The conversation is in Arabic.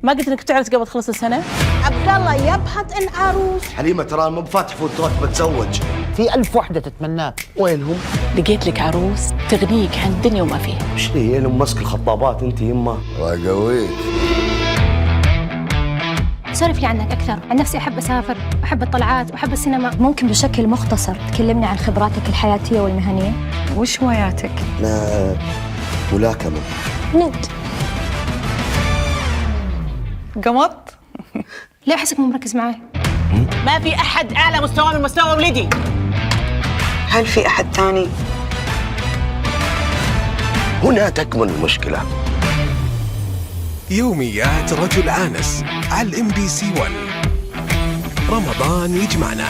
ما قلت انك تعرس قبل تخلص السنه؟ عبد الله يبحث عن عروس. حليمة ترى مو بفاتح فود تراك بتزوج. في 1000 وحدة تتمناك. وينهم؟ لقيت لك عروس تغنيك عن الدنيا وما فيها. ايش هي ماسك الخطابات انت يمه؟ وقويت. سولف لي عنك أكثر. عن نفسي أحب أسافر، أحب الطلعات وأحب السينما. ممكن بشكل مختصر تكلمني عن خبراتك الحياتية والمهنية؟ وش هواياتك؟ انا ملاكمة. نت. قمط؟ ليه أحسك مو مركز معي؟ ما في احد اعلى مستوى من مستوى ولدي. هل في أحد ثاني؟ هنا تكمن المشكلة. يوميات رجل آنس على الMBC 1. رمضان يجمعنا.